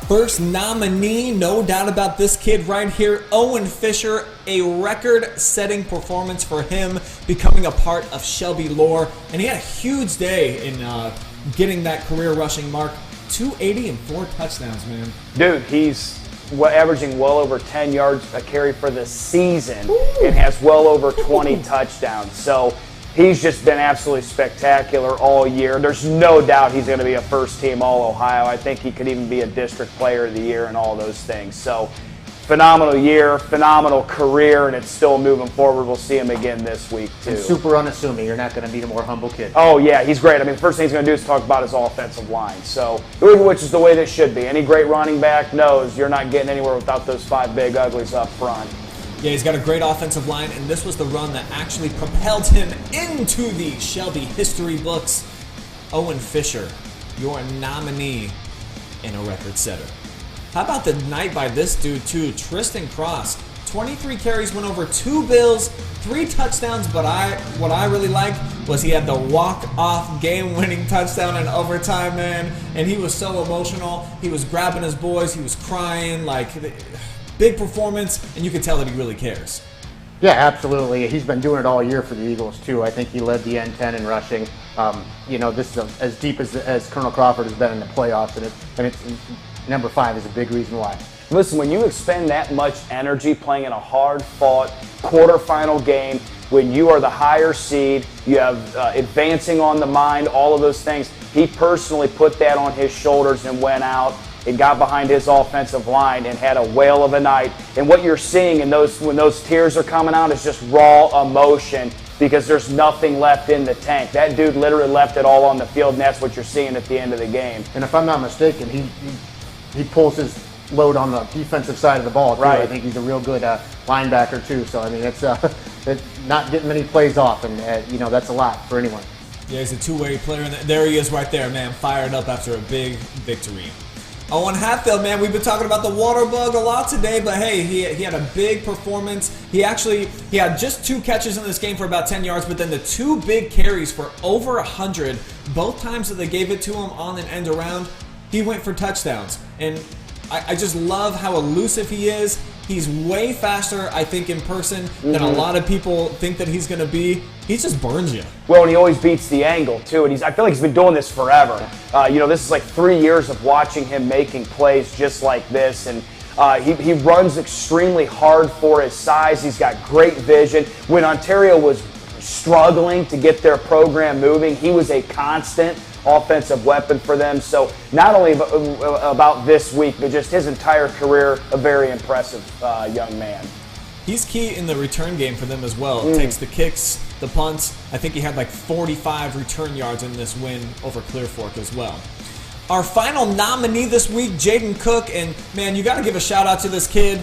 first nominee, no doubt about this kid right here, Owen Fisher, a record-setting performance for him, becoming a part of Shelby lore, and he had a huge day in getting that career rushing mark. 280 and 4 touchdowns, man. Dude, he's averaging well over 10 yards a carry for the season and has well over 20 touchdowns. So he's just been absolutely spectacular all year. There's no doubt he's going to be a first-team All-Ohio. I think he could even be a district player of the year and all those things. So phenomenal year, phenomenal career, and it's still moving forward. We'll see him again this week, too. And super unassuming. You're not going to meet a more humble kid. Oh, yeah, he's great. I mean, the first thing he's going to do is talk about his offensive line. So, which is the way this should be. Any great running back knows you're not getting anywhere without those 5 big uglies up front. Yeah, he's got a great offensive line, and this was the run that actually propelled him into the Shelby history books. Owen Fisher, your nominee and a record setter. How about the night by this dude, too? Tristan Cross, 23 carries, went over 2 bills, 3 touchdowns, but what I really liked was he had the walk-off game-winning touchdown in overtime, man, and he was so emotional. He was grabbing his boys. He was crying, like, big performance, and you could tell that he really cares. Yeah, absolutely. He's been doing it all year for the Eagles, too. I think he led the N10 in rushing. This is as deep as Colonel Crawford has been in the playoffs, and it's number 5 is a big reason why. Listen, when you expend that much energy playing in a hard-fought quarterfinal game, when you are the higher seed, you have advancing on the mind, all of those things, he personally put that on his shoulders and went out and got behind his offensive line and had a whale of a night. And what you're seeing when those tears are coming out is just raw emotion because there's nothing left in the tank. That dude literally left it all on the field, and that's what you're seeing at the end of the game. And if I'm not mistaken, he pulls his load on the defensive side of the ball, too. Right. I think he's a real good linebacker, too. So, I mean, it's not getting many plays off, and, that's a lot for anyone. Yeah, he's a two-way player, and there he is right there, man, fired up after a big victory. Owen Hatfield, man, we've been talking about the water bug a lot today, but hey, he had a big performance. He had just 2 catches in this game for about 10 yards, but then the 2 big carries for over 100, both times that they gave it to him on an end around, he went for touchdowns. And I just love how elusive he is. He's way faster, I think, in person than a lot of people think that he's going to be. He just burns you. Well, and he always beats the angle, too. And I feel like he's been doing this forever. This is like 3 years of watching him making plays just like this. And he runs extremely hard for his size. He's got great vision. When Ontario was struggling to get their program moving, he was a constant offensive weapon for them. So not only about this week, but just his entire career, a very impressive young man. He's key in the return game for them as well. Takes the kicks, the punts. I think he had like 45 return yards in this win over Clear Fork as well. Our final nominee this week, Jaden Cook, and man, you got to give a shout out to this kid.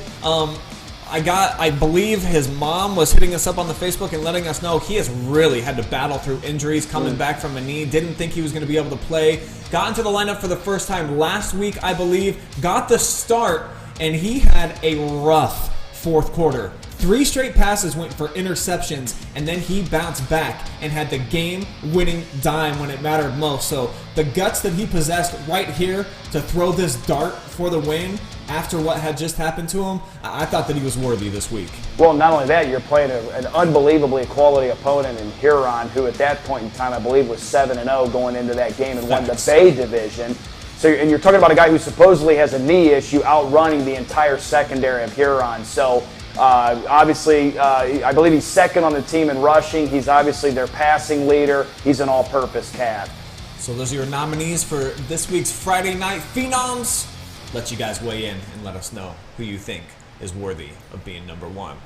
I believe his mom was hitting us up on the Facebook and letting us know he has really had to battle through injuries coming back from a knee. Didn't think he was going to be able to play. Got into the lineup for the first time last week, I believe. Got the start, and he had a rough fourth quarter. 3 straight passes went for interceptions, and then he bounced back and had the game-winning dime when it mattered most. So the guts that he possessed right here to throw this dart for the win after what had just happened to him, I thought that he was worthy this week. Well, not only that, you're playing an unbelievably quality opponent in Huron, who at that point in time, I believe, was 7-0 going into that game and won the Bay Division. So, and you're talking about a guy who supposedly has a knee issue outrunning the entire secondary of Huron. So, obviously, I believe he's second on the team in rushing. He's obviously their passing leader. He's an all-purpose cat. So those are your nominees for this week's Friday Night Phenoms. Let you guys weigh in and let us know who you think is worthy of being number 1.